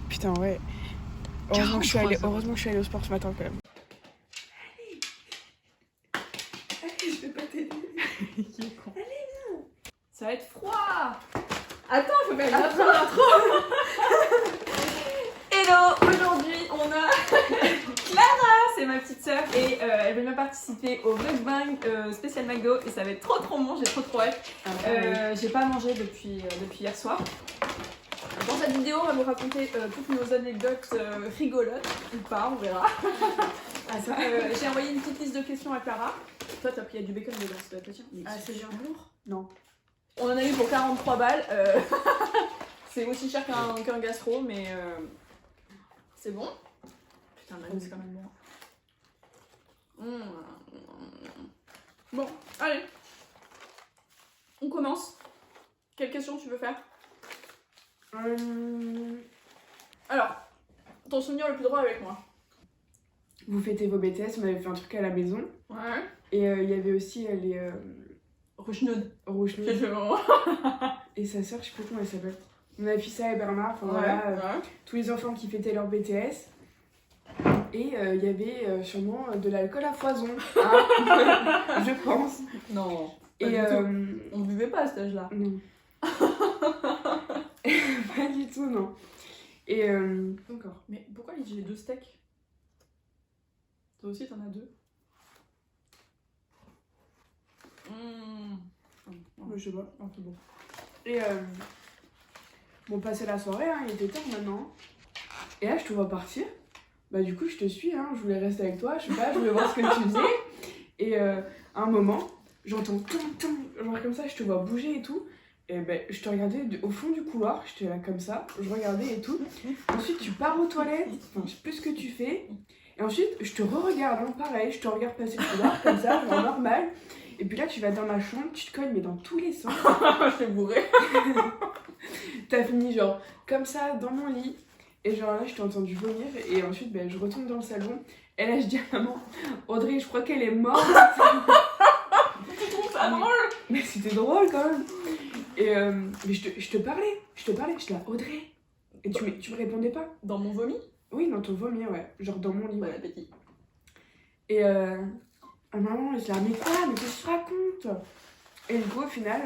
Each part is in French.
Putain, ouais. Heureusement que je suis allée au sport ce matin quand même. Allez, je vais pas t'aider. Allez, viens. Ça va être froid. Attends, faut faire l'intro. Hello, aujourd'hui on a Clara, c'est ma petite sœur et elle veut bien participer au mukbang spécial McDo et ça va être trop bon, j'ai trop hâte. J'ai pas mangé depuis hier soir. Dans cette vidéo, on va vous raconter toutes nos anecdotes rigolotes ou pas, on verra. J'ai envoyé une petite liste de questions à Clara. Toi, t'as pris du bacon dedans, ça doit te dire. c'est bien lourd. Non. On en a eu pour 43 balles. C'est aussi cher qu'un gastro, mais c'est bon. Putain, le c'est quand même bon. Bon, allez. On commence. Quelle question tu veux faire? Alors, ton souvenir le plus drôle avec moi? Vous fêtez vos BTS, on avait fait un truc à la maison. Ouais. Et il y avait aussi les... Rouge-nude. Rouge-nude. Et sa sœur, je sais plus comment elle s'appelle. On avait Fissa et Bernard, enfin voilà, tous les enfants qui fêtaient leur BTS. Et il y avait sûrement de l'alcool à foison, hein, je pense. Non. Et on buvait pas à cet âge-là. Non. Pas du tout, non. Et D'accord. Mais pourquoi j'ai 2 steaks? Toi aussi, t'en as 2? Je sais pas. Un peu bon. Et bon, passer la soirée, hein, il était tard maintenant. Et là, je te vois partir. Bah, du coup, je te suis, hein, je voulais rester avec toi, je sais pas, je voulais voir ce que tu faisais. Et à un moment, j'entends genre comme ça, je te vois bouger et tout. Et ben, je te regardais au fond du couloir, j'étais là comme ça, je regardais et tout. Ensuite, tu pars aux toilettes, enfin, je sais plus ce que tu fais. Et ensuite, je te re-regarde, hein, pareil, je te regarde passer le couloir comme ça, genre normal. Et puis là, tu vas dans ma chambre, tu te cognes, mais dans tous les sens. Je suis bourrée. T'as fini genre comme ça dans mon lit. Et genre là, je t'ai entendu vomir. Et ensuite, ben, je retourne dans le salon. Et là, je dis à maman, Audrey, je crois qu'elle est morte. Tu trouves ça drôle? Mais c'était drôle quand même. Et mais je te parlais, j'étais là, Audrey. Et tu me répondais pas. Dans mon vomi? Oui, dans ton vomi, ouais. Genre dans mon lit. Bon appétit. Et maman, elle se dit, mais quoi, mais qu'est-ce que tu racontes? Et du coup, au final,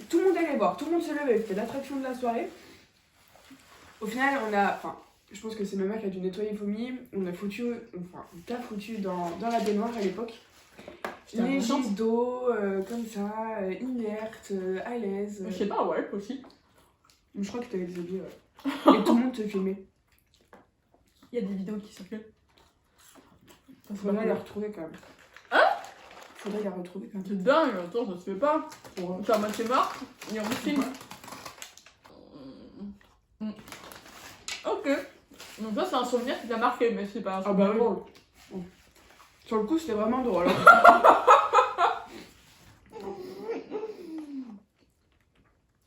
tout le monde allait voir, tout le monde se levait, c'était l'attraction de la soirée. Au final, je pense que c'est ma mère qui a dû nettoyer le vomi. On t'a foutu dans la baignoire à l'époque. Les gisses d'eau, comme ça, inertes, à l'aise. Je sais pas, ouais, aussi. Je crois que t'avais des habits, ouais. Et tout le monde te filmait. Il y a des vidéos qui circulent. Faudrait la retrouver quand même. Hein? Faudrait la retrouver quand même. C'est dingue, attends, ça se fait pas. C'est à moitié mort et on filme. Ok. Donc ça, c'est un souvenir qui t'a marqué, mais c'est pas un souvenir drôle. Oui. Sur le coup, c'était vraiment drôle.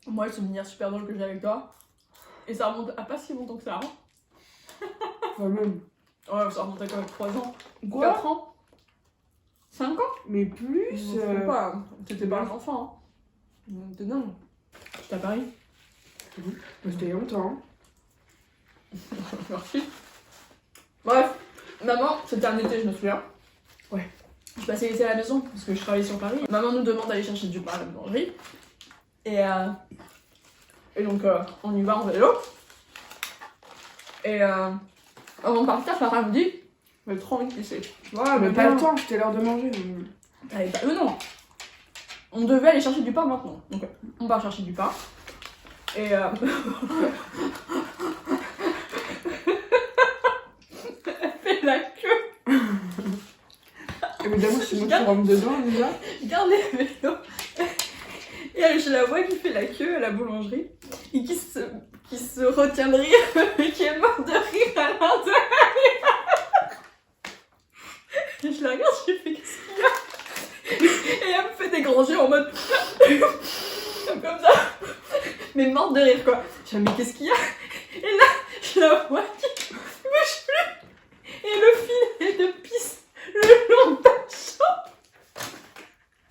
Moi, le souvenir super drôle que j'ai avec toi, et ça remonte à pas si longtemps que ça. Hein. Quand même. Ouais, ça remonte à quand même 3 ans. Quoi? 4 ans? 5 ans? Mais plus. Je sais pas, t'étais pas un enfant. Hein. T'es dingue. J'étais à Paris. C'était il y a longtemps. Merci. Bref, maman, c'était un été, je me souviens. Ouais. Je passais l'été à la maison parce que je travaillais sur Paris. Maman nous demande d'aller chercher du pain à la boulangerie. Et donc, on y va en vélo. Et avant de partir, Clara me dit, j'ai trop envie de pisser. Ouais, mais pas le temps, c'était l'heure de manger. Non. On devait aller chercher du pain maintenant. Donc, on va chercher du pain. Et elle fait la queue. Évidemment, c'est moi qui rentre dedans déjà. Regarde les vélos. Et je la vois qui fait la queue à la boulangerie. Et qui se retient de rire, mais qui est morte de rire à l'intérieur. Et je la regarde, je lui fais qu'est-ce qu'il y a? Et elle me fait des grands yeux en mode comme ça. Mais morte de rire quoi. Je dis mais qu'est-ce qu'il y a? Et là, je la vois qui bouge plus. Et le fil de pisse le long de ta chambre.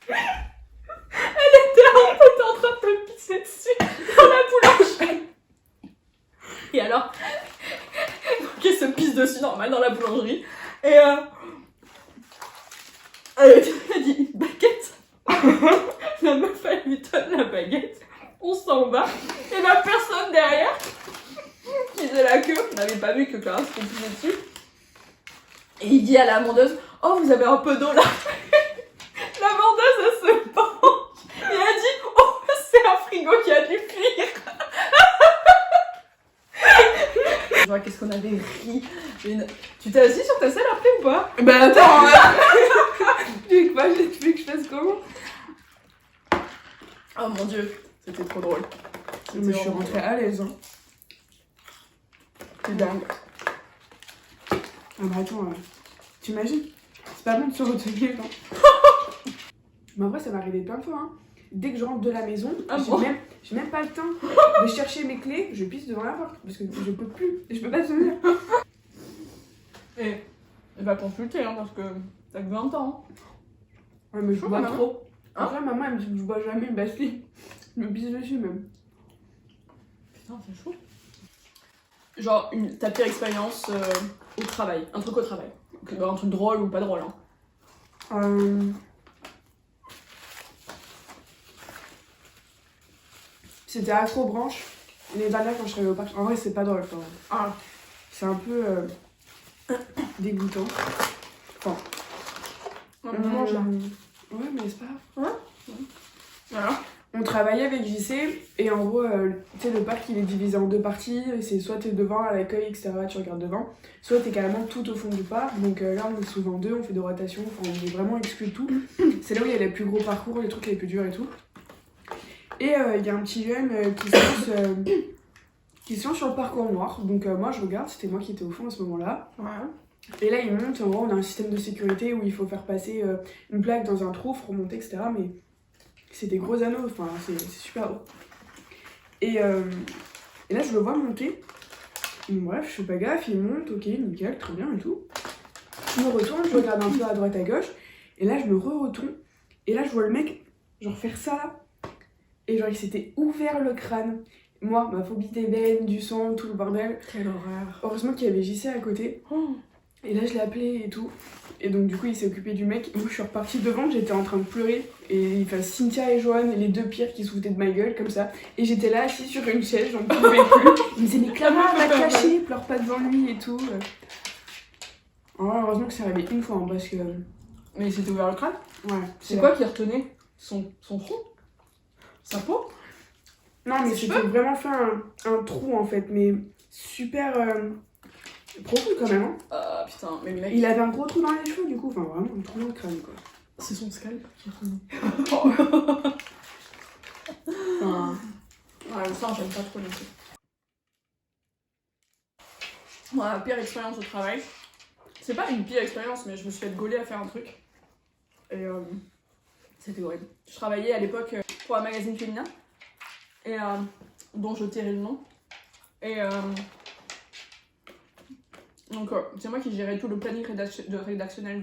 Elle était en train de me pisser dessus dans la boulangerie. Et Et alors, donc elle se pisse dessus normal dans la boulangerie. Et elle dit une baguette. La meuf elle lui donne la baguette. On s'en va. Et la personne derrière qui faisait la queue, on n'avait pas vu que Clara s'était pissée dessus. Et il dit à la vendeuse, oh vous avez un peu d'eau là. La vendeuse elle se penche. Et elle dit, oh c'est un frigo qui a dû cuire. Genre, qu'est-ce qu'on avait ri. Tu t'es assis sur ta selle après ou pas? Bah attends, tu veux que je fasse comment? Oh mon dieu, c'était trop drôle. Mais je suis rentrée à l'aise. Hein. C'est dingue. Ah bah attends, t'imagines? C'est pas bon de se retenir, non? Mais en vrai, ça m'est arrivé plein de fois. Hein. Dès que je rentre de la maison, j'ai même pas le temps de chercher mes clés, je pisse devant la porte parce que je peux plus, je peux pas tenir. Et va consulter hein, parce que t'as que 20 ans. Ouais, mais je bois maman. trop. Hein? Après, maman elle me dit que je bois jamais, bah si, je me pisse dessus même. Putain, c'est chaud. Genre, ta pire expérience au travail, un truc au travail. Un truc drôle ou pas drôle. Hein. C'était Acrobranche, les dernières quand je suis arrivée au parc. En vrai, c'est pas drôle, quoi. Ah. C'est un peu dégoûtant. Enfin. On mange là. Ouais, mais c'est pas grave. Ouais. Voilà. On travaillait avec JC et en gros, tu sais, le parc il est divisé en deux parties. C'est soit t'es devant à l'accueil, etc., tu regardes devant, soit t'es carrément tout au fond du parc. Donc là, on est souvent deux, on fait des rotations, enfin, on est vraiment exclu de tout. C'est là où il y a les plus gros parcours, les trucs les plus durs et tout. Et il y a un petit jeune qui se lance sur le parcours noir. Donc moi, je regarde, c'était moi qui étais au fond à ce moment-là. Ouais. Et là, il monte, en gros, on a un système de sécurité où il faut faire passer une plaque dans un trou, faut remonter, etc. Mais c'est des gros anneaux, enfin, c'est super haut. Et là, je le vois monter. Bref, je fais pas gaffe, il monte, ok, nickel, très bien et tout. Je me retourne, je regarde un peu à droite, à gauche. Et là, je me retourne. Et là, je vois le mec, genre, faire ça, là. Et genre, il s'était ouvert le crâne. Moi, ma phobie des veines, du sang, tout le bordel. Quelle horreur. Heureusement qu'il y avait JC à côté. Oh. Et là, je l'ai appelé et tout. Et donc, du coup, il s'est occupé du mec. Moi, je suis repartie devant, j'étais en train de pleurer. Et enfin, Cynthia et Joanne, les deux pires qui se foutaient de ma gueule, comme ça. Et j'étais là, assise sur une chaise, j'en pouvais plus. Il me disait, mais Clara, va te cacher, pleure pas devant lui et tout. Alors, heureusement que c'est arrivé une fois, hein, parce que. Mais il s'était ouvert le crâne? Ouais. C'est quoi qui retenait son front? Sa peau? Non, mais c'était vraiment fait un trou en fait, mais super profond quand même. Hein. Putain, mais le mec. Il avait un gros trou dans les cheveux du coup, enfin vraiment un trou dans le crâne quoi. C'est son scalp qui retenait. Enfin, Ouais, ça, j'aime pas trop non plus. Ouais, pire expérience au travail. C'est pas une pire expérience, mais je me suis fait gauler à faire un truc. Et c'était horrible. Je travaillais à l'époque pour un magazine féminin, et dont je tairai le nom. Et donc, c'est moi qui gérais tout le planning rédactionnel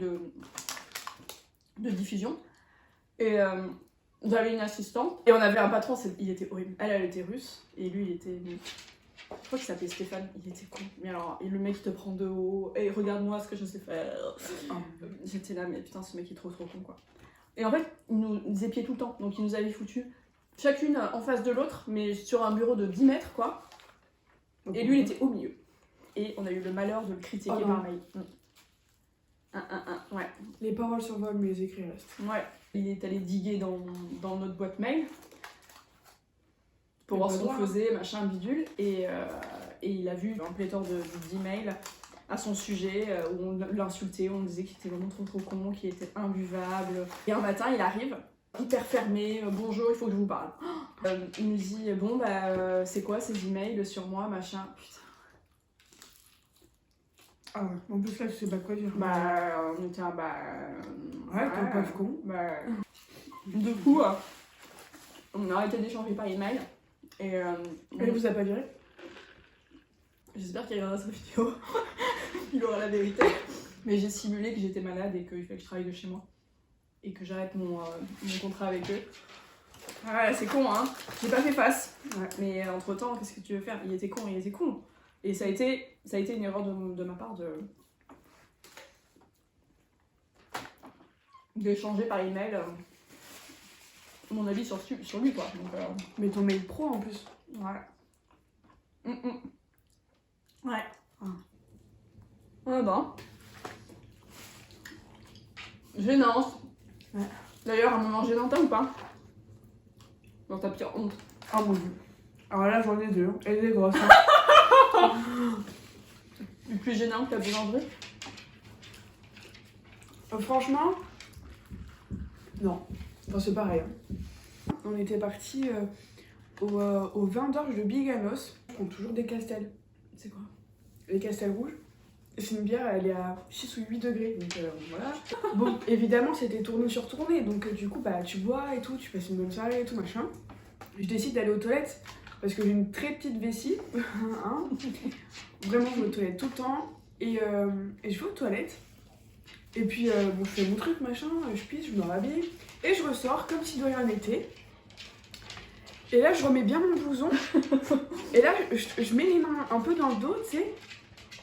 de diffusion. Et j'avais une assistante. Et on avait un patron, il était horrible. Elle était russe, et lui, il était. Je crois qu'il s'appelait Stéphane, il était con. Mais alors, et le mec, il te prend de haut, et regarde-moi ce que je sais faire. J'étais là, mais putain, ce mec est trop con, quoi. Et en fait, il nous épiait tout le temps. Donc, il nous avait foutu chacune en face de l'autre, mais sur un bureau de 10 mètres, quoi. Et lui, il était au milieu. Et on a eu le malheur de le critiquer par mail. Ouais. les paroles survolent, mais les écrits restent. Ouais. Il est allé diguer dans notre boîte mail pour voir ce qu'on faisait, machin, bidule. Et il a vu un pléthore d'emails à son sujet où on l'insultait, on disait qu'il était vraiment trop con, qu'il était imbuvable. Et un matin, il arrive, hyper fermé, bonjour, il faut que je vous parle. Il nous dit, bon, bah, c'est quoi ces emails sur moi, machin. Putain. Ah ouais, en plus là, tu sais pas quoi dire. Bah, on était ouais, t'es un pauvre con. Bah, du coup, on a arrêté d'échanger par email. Et Elle vous a pas viré? J'espère qu'il regardera cette vidéo. Il aura la vérité. Mais j'ai simulé que j'étais malade et qu'il fallait que je travaille de chez moi. Et que j'arrête mon contrat avec eux. Ouais, c'est con, hein. J'ai pas fait face. Ouais. Mais entre temps, qu'est-ce que tu veux faire? Il était con. Et ça a été une erreur de ma part d'échanger par email mon avis sur lui, quoi. Donc, Mais ton mail pro en plus. ouais. Ouais. Ouais, ben. Gênant. Ouais. D'ailleurs, un moment gênant, t'as ou pas? Dans ta pire honte. Ah mon dieu. Alors là, j'en ai deux. Et des grosses. Le plus gênant que la boulangerie? Franchement, non. Enfin, c'est pareil. Hein. On était partis au vin d'orge de Biganos. On prend toujours des castels. C'est quoi? Les castels rouges. C'est une bière, elle est à 6 ou 8 degrés. Donc voilà. Bon, évidemment, c'était tournée sur tournée. Donc du coup, bah, tu bois et tout, tu passes une bonne soirée et tout, machin. Je décide d'aller aux toilettes parce que j'ai une très petite vessie. Hein. Vraiment, je vais aux toilettes tout le temps. Et je vais aux toilettes. Et puis, bon, je fais mon truc, machin, je pisse, je me rhabille. Et je ressors comme si de rien n'était. Et là, je remets bien mon blouson. Et là, je mets les mains un peu dans le dos, tu sais.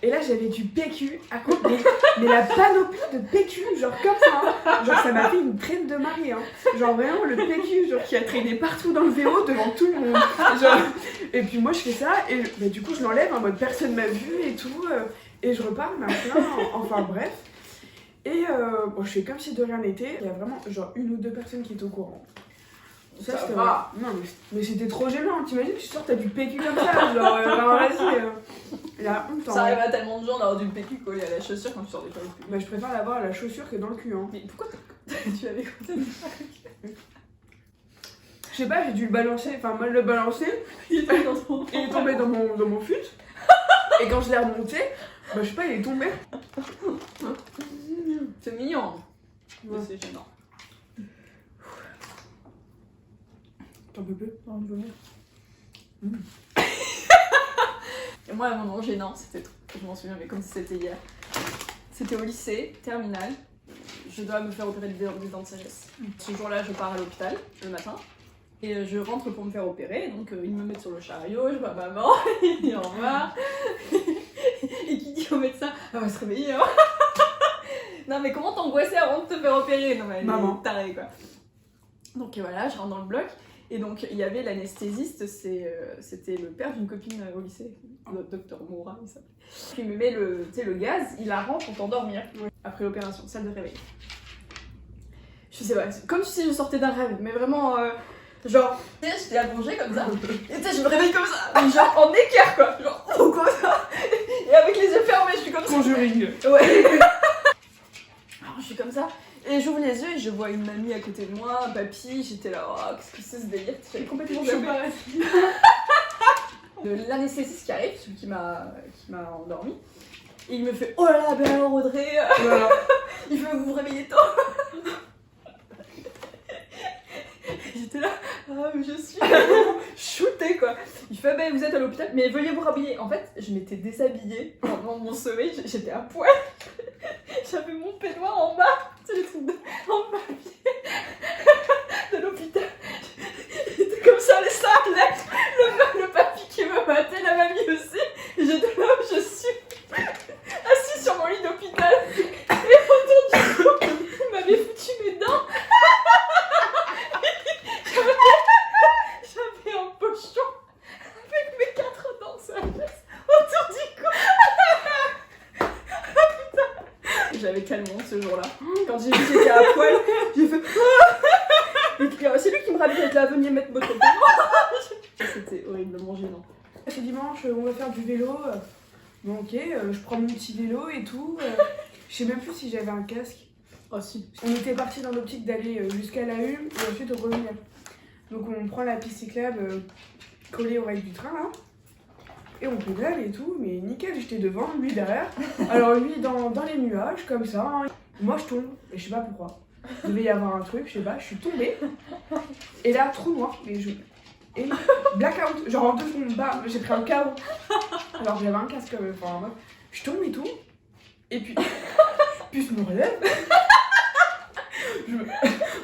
Et là, j'avais du PQ à côté. Mais la panoplie de PQ, genre comme ça. Hein. Genre, ça m'a fait une traîne de marée. Hein. Genre, vraiment, le PQ, genre, qui a traîné partout dans le vélo devant tout le monde. Genre... Et puis, moi, je fais ça. Et bah, du coup, je l'enlève en mode personne m'a vu et tout. Et je repars, machin. Enfin, bref. Et bon, je fais comme si de rien n'était. Il y a vraiment, genre, une ou deux personnes qui étaient au courant. Ça c'était va. Non, mais c'était trop gênant. T'imagines, tu sors, t'as du PQ comme ça. Genre, non, vas-y. La honte. Ça arrive à tellement de gens d'avoir du PQ collé à la chaussure quand tu sors des toilettes. Bah, je préfère l'avoir à la chaussure que dans le cul. Hein. Mais pourquoi tu avais côté de ça? Je sais pas, j'ai dû le balancer. Enfin, moi, le balancer. Il était dans ton... Il est tombé dans mon fut. Et quand je l'ai remonté, bah, je sais pas, il est tombé. C'est mignon. Ouais. Mais c'est gênant. T'en peux plus? Non, je veux bien. Et moi, un moment gênant, c'était trop. Je m'en souviens, mais comme si c'était hier. C'était au lycée, terminal. Je dois me faire opérer des dents de sagesse. Ce jour-là, je pars à l'hôpital le matin. Et je rentre pour me faire opérer. Donc, ils me mettent sur le chariot, je vois maman, il en va. Et qui dit au médecin, elle va se réveiller. Hein. Non, mais comment t'angoissais avant de te faire opérer? Non, mais elle Maman. est tarée, quoi. Donc voilà, je rentre dans le bloc. Et donc, il y avait l'anesthésiste, c'était le père d'une copine au lycée, le docteur Moura, il s'appelait. Il me met le gaz, il la rend pour t'endormir. Ouais. Après l'opération, salle de réveil. Je sais pas, comme si je sortais d'un rêve, mais vraiment, genre, tu sais, j'étais allongée comme ça, et tu sais, je me réveille comme ça, mais genre en équerre, quoi, genre, oh, comme ça, et avec les yeux fermés, je suis comme ça. Conjuring. Ouais. Alors, je suis comme ça. Et j'ouvre les yeux et je vois une mamie à côté de moi, un papy, j'étais là, oh, qu'est-ce que c'est ce délire? J'avais complètement zappé. L'anesthésiste qui arrive, celui qui m'a endormi, et il me fait, oh là là, ben alors Audrey, Voilà. il veut vous réveiller tôt. J'étais là, ah mais je suis shootée quoi. Il fait, ben vous êtes à l'hôpital, mais veuillez vous rhabiller. En fait, je m'étais déshabillée pendant mon sommeil, j'étais à poil. J'avais mon peignoir en bas, c'est les trucs en papier de l'hôpital. J'étais comme ça, les salles, le papy qui me battait, la mamie aussi. Et j'étais là où je suis, assise sur mon lit d'hôpital. Et autour du cou, il m'avait foutu mes dents. J'avais un pochon avec mes 4 dents de sagesse autour du cou. J'avais tellement ce jour-là. Quand j'ai vu qu'il était à poil, j'ai fait. Et c'est lui qui me rappelait de là, venez mettre votre peau. C'était horriblement gênant. Ce dimanche, on va faire du vélo. Bon, ok, je prends mon petit vélo et tout. Je sais même plus si j'avais un casque. Oh si. On était parti dans l'optique d'aller jusqu'à la Hume et ensuite revenir. Donc on prend la piste cyclable collée au rail du train là. Et on pédale et tout, mais nickel, j'étais devant, lui derrière. Alors lui dans les nuages, comme ça. Hein. Moi je tombe, et je sais pas pourquoi. Il devait y avoir un truc, je sais pas, je suis tombée. Et là, trou noir, et blackout, genre en 2 secondes, bam, j'ai pris un KO. Alors j'avais un casque, enfin, je tombe et tout. Et puis je me relève.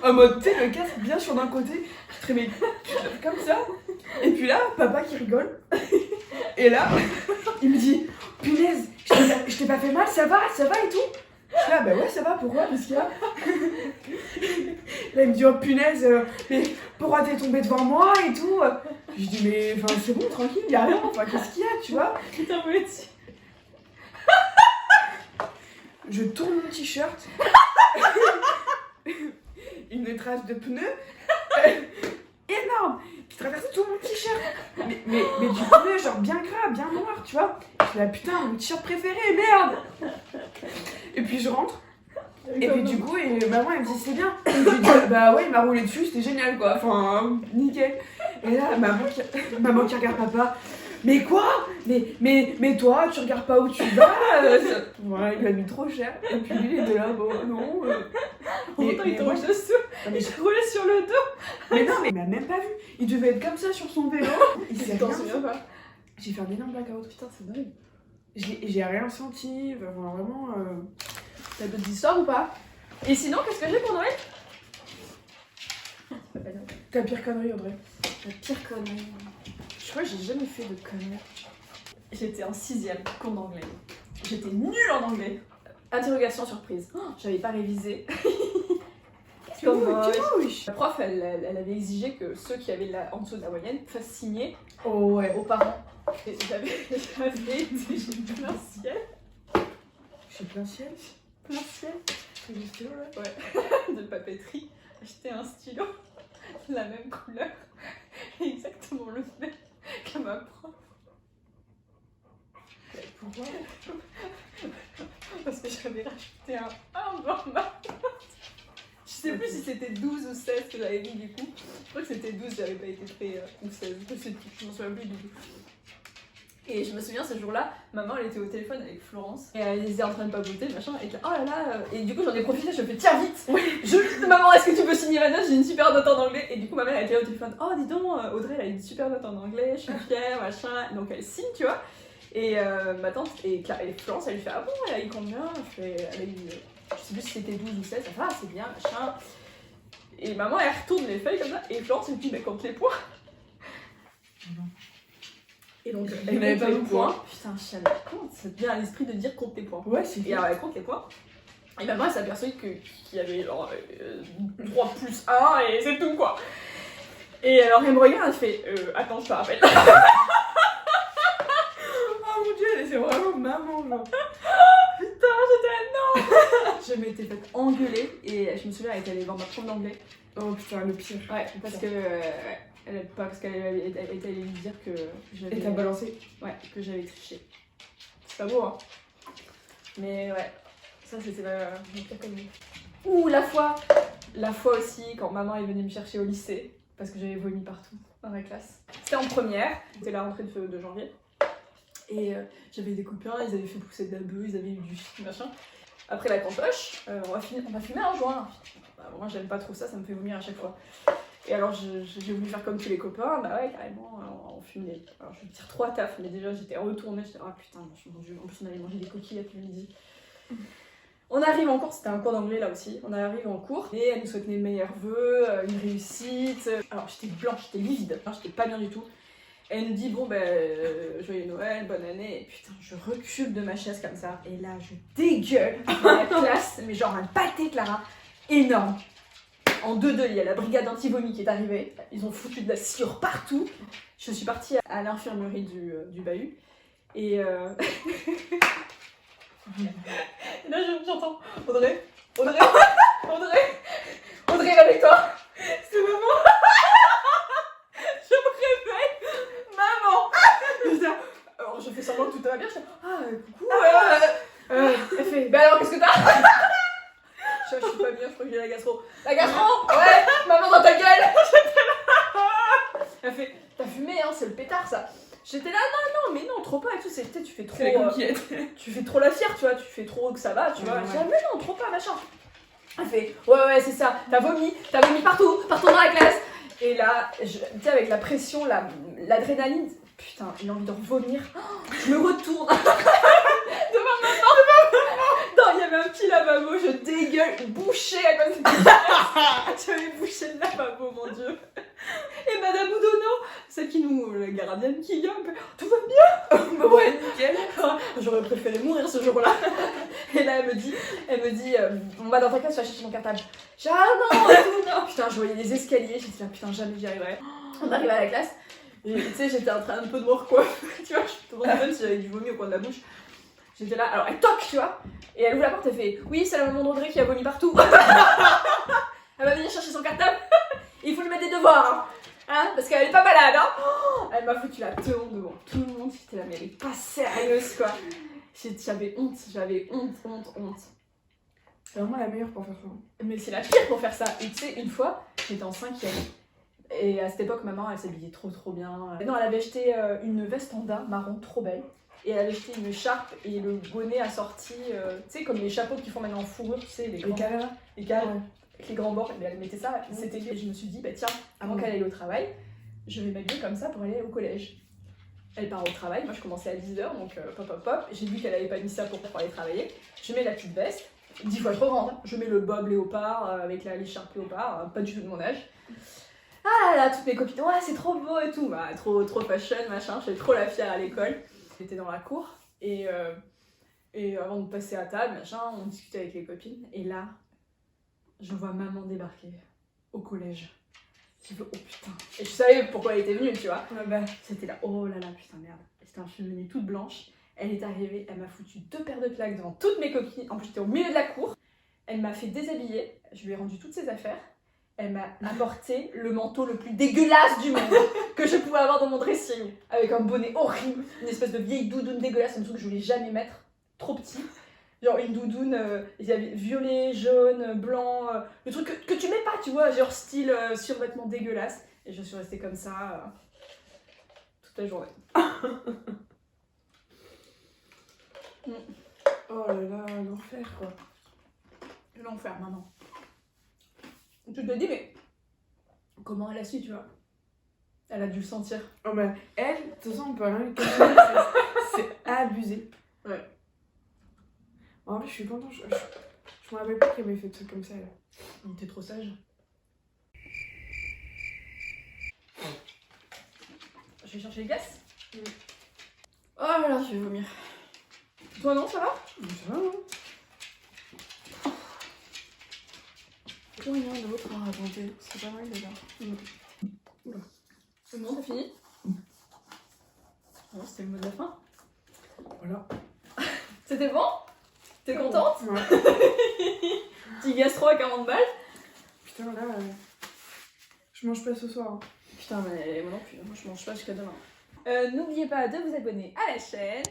En mode, tu sais, le casque bien sur d'un côté, je te réveille comme ça. Et puis là, papa qui rigole. Et là, il me dit, punaise, je t'ai pas fait mal, ça va et tout. Je suis là, bah ouais, ça va, pourquoi? Qu'est-ce qu'il y a? Là, il me dit, oh punaise, mais pourquoi t'es tombée devant moi et tout? Je dis, mais enfin, c'est bon, tranquille, y a rien, enfin, qu'est-ce qu'il y a, tu vois? Putain, vous dessus. Je tourne mon t-shirt, une trace de pneu énorme qui traverse tout mon t-shirt. Mais du pneu, genre bien gras, bien noir, tu vois. Je suis là, putain, mon t-shirt préféré, merde. Et puis je rentre. Et puis du coup, maman elle me dit c'est bien. Et je lui dis bah ouais, il m'a roulé dessus, c'était génial quoi. Enfin, nickel. Et là, maman qui regarde papa. Mais quoi? Mais toi, tu regardes pas où tu vas? Voilà, il m'a mis trop cher. Et puis lui, il était là, bon, non. Il te roule dessous. Mais Je roulais sur le dos. Mais non, mais il m'a même pas vu. Il devait être comme ça sur son vélo. Il s'est t'en rien souviens fait. pas? J'ai fait un énorme blackout. Putain, c'est dingue. J'ai rien senti. Enfin, vraiment. T'as d'autres histoires ou pas? Et sinon, qu'est-ce que j'ai pour Noël? Ta pire connerie, Audrey. La pire connerie. Je crois que j'ai jamais fait de conneries. J'étais en 6ème, cours d'anglais. J'étais nulle en anglais. Interrogation surprise. Oh, j'avais pas révisé. Comme, la prof, elle avait exigé que ceux qui avaient en dessous de la moyenne fassent signer Oh ouais. aux parents. Et j'avais été chez plein ciel. Chez plein ciel. Plein ciel. C'est du stylo là. Ouais. De papeterie. Acheter un stylo de la même couleur. Exactement le même que ma prof. Pourquoi? Parce que j'avais rajouté un 1 dans ma note. Je sais plus si c'était 12 ou 16 que j'avais mis du coup. Je crois que c'était 12, j'avais pas été très... ou 16, je m'en souviens plus du tout. Et je me souviens ce jour-là, maman elle était au téléphone avec Florence et elle était en train de papoter, machin, et oh là là, et du coup j'en ai profité, je me fais tiens vite, maman est-ce que tu peux signer ma note, j'ai une super note en anglais, et du coup ma mère elle était là au téléphone, oh dis donc Audrey elle a une super note en anglais, je suis fière, machin, donc elle signe tu vois, et ma tante et Florence elle lui fait ah bon elle a eu combien, elle a eu, je sais plus si c'était 12 ou 16, ça va c'est bien, machin, et maman elle retourne les feuilles comme ça, et Florence elle me dit mais compte les points. Et donc, elle n'avait compte pas les de points. Putain, je savais compte. Ça te vient à l'esprit de dire compte tes points. Ouais, c'est Et alors, elle compte les points. Et maman, elle s'est aperçue qu'il y avait genre 3 plus 1 et c'est tout quoi. Et alors, elle me regarde, elle fait attends, je te rappelle. Oh mon dieu, c'est vraiment maman genre. Putain, j'étais non. Je m'étais faite engueuler et je me souviens, elle était allée voir ma prof d'anglais. Oh putain, le pire. Ouais, parce que. Parce qu'elle était allée lui dire que j'avais. Et t'as balancé? Ouais, que j'avais triché. C'est pas beau, hein. Mais ouais, ça c'était la pire connerie. Ouh, la fois aussi, quand maman est venue me chercher au lycée, parce que j'avais vomi partout dans la classe. C'était en première, c'était la rentrée de janvier. Et j'avais des copains, ils avaient fait pousser de la bœuf, ils avaient eu du shit, machin. Après la cantoche, on va fumer un joint. Bah, moi j'aime pas trop ça, ça me fait vomir à chaque fois. Et alors j'ai voulu faire comme tous les copains, bah ouais carrément, on fumait. Alors je tire trop à taf, mais déjà j'étais retournée, j'étais ah putain, mon dieu, en plus on allait manger des coquillettes le midi. On arrive en cours, c'était un cours d'anglais là aussi, on arrive en cours et elle nous souhaitait les meilleurs vœux, une réussite. Alors j'étais blanche, j'étais livide, j'étais pas bien du tout. Et elle nous dit bon joyeux Noël, bonne année, et putain je recule de ma chaise comme ça, et là je dégueule dans la classe, mais genre un pâté Clara, énorme. En 2-2, il y a la brigade anti-vomi qui est arrivée. Ils ont foutu de la sciure partout. Je suis partie à l'infirmerie du bahut. Et là, j'entends Audrey, réveille-toi. C'est maman. Je me réveille. Maman. Alors, je fais semblant que tout va bien. Je fais coucou. Elle fait bah alors, qu'est-ce que t'as? Je suis pas bien, je crois que j'ai la gastro. La gastro? Ouais, maman dans ta gueule. J'étais là. Elle fait, t'as fumé, hein, c'est le pétard ça. J'étais là, non, mais non, trop pas et tout. C'est tu fais trop. Tu fais trop la fière, tu vois, tu fais trop que ça va, tu vois. Ouais. J'ai dit, mais non, trop pas, machin. Elle fait, ouais, c'est ça. T'as vomi partout dans la classe. Et là, tu sais, avec la pression, l'adrénaline, putain, j'ai envie de revomir. Je me retourne. Devant maman. Non, il y avait un petit lavabo, je dégueule, bouché à cause de j'avais bouché le lavabo, mon dieu. Et Madame Oudonneau, celle qui nous, la gardienne qui vient, tout va bien. Bah ouais, nickel. J'aurais préféré mourir ce jour-là. Et là, elle me dit, on va dans ta classe, tu vas chercher mon cartable. J'ai dit, ah non, tout, non. Putain, je voyais les escaliers, j'ai dit, ah, putain, jamais j'y arriverai. On arrive à la classe, et tu sais, j'étais en train un peu de me recoiffer, tu vois, je me demande même si j'avais du vomi au coin de la bouche. J'étais là, alors elle toque, tu vois, et elle ouvre la porte, elle fait, oui, c'est la maman d'Audrey qui a vomi partout. Elle va venir chercher son cartable, et il faut lui mettre des devoirs, hein, parce qu'elle est pas malade, hein. Oh, elle m'a foutu la teon devant tout le monde, j'étais là, mais elle est pas sérieuse, quoi. J'avais honte. C'est vraiment la meilleure pour faire ça. Mais c'est la pire pour faire ça. Et tu sais, une fois, j'étais en 5e. Et à cette époque, maman, elle s'habillait trop bien. Non, elle avait acheté une veste en daim marron, trop belle. Et elle avait acheté une écharpe et le bonnet assorti, tu sais, comme les chapeaux qu'ils font maintenant en fourrure, tu sais, les carrés. Les carrés, avec les grands bords. Mais elle mettait ça, c'était lié. Et je me suis dit, bah tiens, avant qu'elle aille au travail, je vais m'habiller comme ça pour aller au collège. Elle part au travail, moi je commençais à 10h, donc pop. J'ai vu qu'elle avait pas mis ça pour aller travailler. Je mets la petite veste, 10 fois trop grande. Je mets le bob léopard avec l'écharpe léopard, pas du tout de mon âge. Ah là, toutes mes copines, ouais, c'est trop beau et tout. Bah, trop fashion, machin, j'étais trop la fière à l'école. J'étais dans la cour et avant de passer à table, machin, on discutait avec les copines. Et là, je vois maman débarquer au collège. Je me dis, oh putain. Et je savais pourquoi elle était venue, tu vois. Ah bah. C'était là, oh là là, putain, merde. Je suis devenue toute blanche. Elle est arrivée, elle m'a foutu 2 paires de claques devant toutes mes copines. En plus, j'étais au milieu de la cour. Elle m'a fait déshabiller. Je lui ai rendu toutes ses affaires. Elle m'a apporté le manteau le plus dégueulasse du monde que je pouvais avoir dans mon dressing. Avec un bonnet horrible, une espèce de vieille doudoune dégueulasse, un truc que je voulais jamais mettre. Trop petit. Genre une doudoune, il y avait violet, jaune, blanc, le truc que tu mets pas, tu vois, genre style survêtement dégueulasse. Et je suis restée comme ça toute la journée. Oh là là, l'enfer quoi. L'enfer, maman. Tu te dis, mais comment elle a su, tu vois? Elle a dû le sentir. Oh bah, elle, de toute façon, on peut rien lui cacher, c'est abusé. Ouais. En vrai, je suis contente, je me rappelle pas qu'elle m'ait fait des trucs comme ça. Là. On était trop sage. Je vais chercher les glaces. Oh là là, je vais vomir. Toi non, ça va? Ça va, hein? Rien d'autre à raconter. C'est pas mal déjà. Oula. C'est bon, t'as fini? Bon, c'était le mot de la fin. Voilà. C'était bon? T'es contente? Ouais. Petit gastro à 40 balles? Putain, là, je mange pas ce soir. Hein. Putain, mais moi non plus. Moi, je mange pas jusqu'à demain. N'oubliez pas de vous abonner à la chaîne.